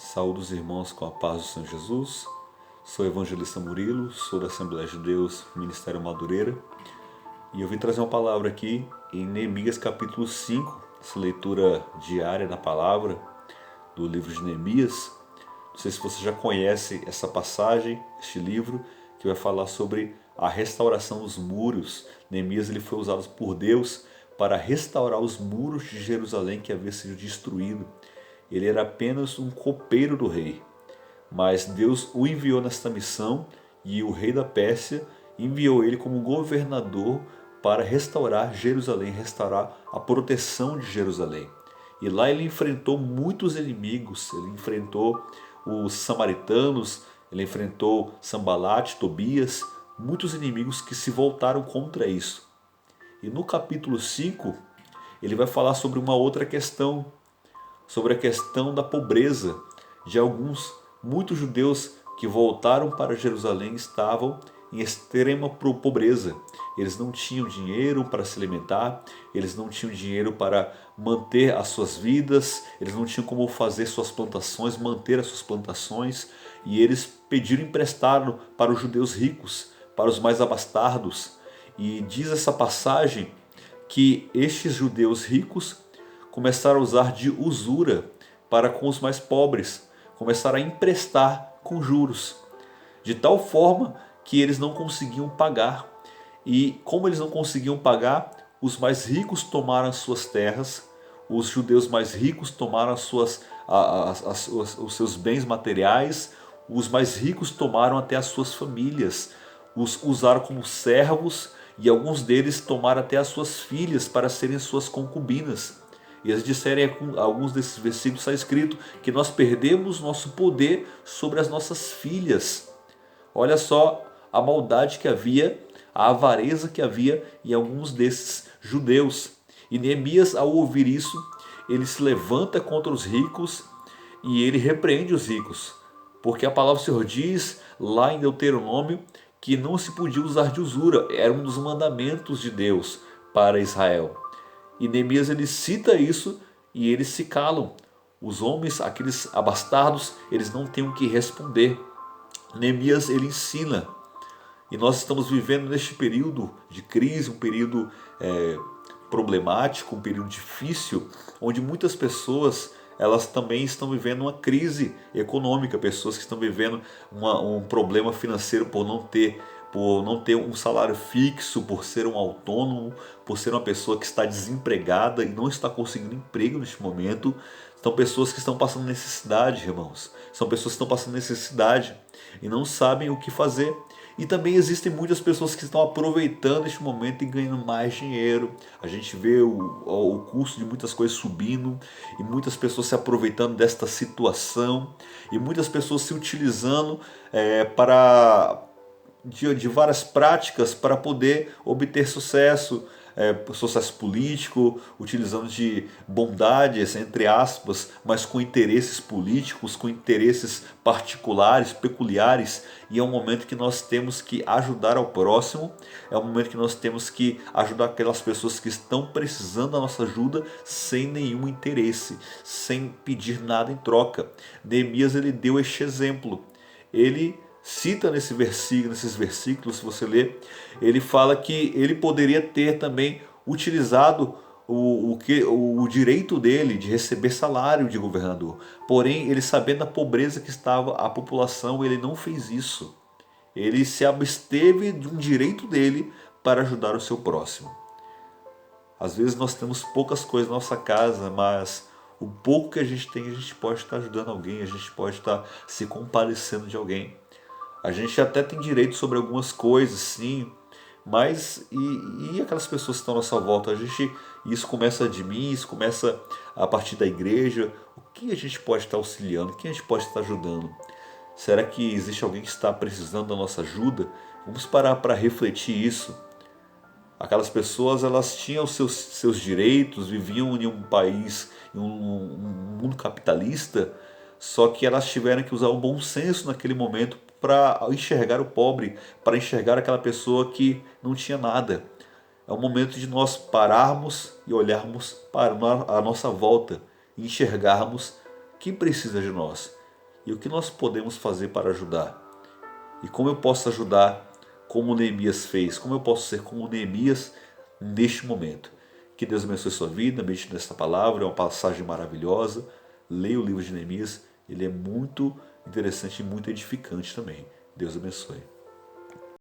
Saúde os irmãos com a paz do Senhor Jesus. Sou o evangelista Murilo, sou da Assembleia de Deus, Ministério Madureira. E eu vim trazer uma palavra aqui em Neemias capítulo 5, essa leitura diária da palavra do livro de Neemias. Não sei se você já conhece essa passagem, este livro, que vai falar sobre a restauração dos muros. Neemias ele foi usado por Deus para restaurar os muros de Jerusalém que havia sido destruído. Ele era apenas um copeiro do rei, mas Deus o enviou nesta missão e o rei da Pérsia enviou ele como governador para restaurar Jerusalém, restaurar a proteção de Jerusalém. E lá ele enfrentou muitos inimigos, ele enfrentou os samaritanos, ele enfrentou Sambalate, Tobias, muitos inimigos que se voltaram contra isso. E no capítulo 5, ele vai falar sobre uma outra questão, sobre a questão da pobreza de muitos judeus que voltaram para Jerusalém estavam em extrema pobreza. Eles não tinham dinheiro para se alimentar, eles não tinham dinheiro para manter as suas vidas, eles não tinham como fazer suas plantações, manter as suas plantações, e eles pediram emprestado para os judeus ricos, para os mais abastados. E diz essa passagem que estes judeus ricos começaram a usar de usura para com os mais pobres, começaram a emprestar com juros, de tal forma que eles não conseguiam pagar. E como eles não conseguiam pagar, os mais ricos tomaram as suas terras, os judeus mais ricos tomaram os seus bens materiais, os mais ricos tomaram até as suas famílias, os usaram como servos e alguns deles tomaram até as suas filhas para serem suas concubinas. E eles disserem, alguns desses versículos está escrito que nós perdemos nosso poder sobre as nossas filhas. Olha só a maldade que havia, a avareza que havia em alguns desses judeus. E Neemias, ao ouvir isso, ele se levanta contra os ricos e ele repreende os ricos. Porque a palavra do Senhor diz lá em Deuteronômio que não se podia usar de usura, era um dos mandamentos de Deus para Israel. E Neemias ele cita isso e eles se calam. Os homens, aqueles abastardos, eles não têm o que responder. Neemias ele ensina. E nós estamos vivendo neste período de crise, um período problemático, um período difícil, onde muitas pessoas elas também estão vivendo uma crise econômica, pessoas que estão vivendo um problema financeiro por não ter um salário fixo, por ser um autônomo, por ser uma pessoa que está desempregada e não está conseguindo emprego neste momento. São pessoas que estão passando necessidade, irmãos. São pessoas que estão passando necessidade e não sabem o que fazer. E também existem muitas pessoas que estão aproveitando este momento e ganhando mais dinheiro. A gente vê o custo de muitas coisas subindo e muitas pessoas se aproveitando desta situação e muitas pessoas se utilizando de várias práticas para poder obter sucesso, sucesso político, utilizando de bondades, entre aspas, mas com interesses políticos, com interesses particulares, peculiares. E é um momento que nós temos que ajudar ao próximo, é um momento que nós temos que ajudar aquelas pessoas que estão precisando da nossa ajuda sem nenhum interesse, sem pedir nada em troca. Neemias ele deu este exemplo. Ele cita nesses versículos, se você ler, ele fala que ele poderia ter também utilizado o direito dele de receber salário de governador. Porém, ele sabendo da pobreza que estava a população, ele não fez isso. Ele se absteve de um direito dele para ajudar o seu próximo. Às vezes nós temos poucas coisas na nossa casa, mas o pouco que a gente tem, a gente pode estar ajudando alguém, a gente pode estar se compadecendo de alguém. A gente até tem direito sobre algumas coisas, sim, mas e aquelas pessoas que estão à nossa volta? Isso começa de mim, isso começa a partir da igreja. O que a gente pode estar auxiliando? Quem a gente pode estar ajudando? Será que existe alguém que está precisando da nossa ajuda? Vamos parar para refletir isso. Aquelas pessoas elas tinham seus direitos, viviam em um país, em um mundo capitalista, só que elas tiveram que usar o bom senso naquele momento para enxergar o pobre, para enxergar aquela pessoa que não tinha nada. É o momento de nós pararmos e olharmos para a nossa volta e enxergarmos quem precisa de nós. E o que nós podemos fazer para ajudar? E como eu posso ajudar como Neemias fez? Como eu posso ser como Neemias neste momento? Que Deus abençoe sua vida, medite nesta palavra, é uma passagem maravilhosa. Leia o livro de Neemias, ele é muito interessante e muito edificante também. Deus abençoe.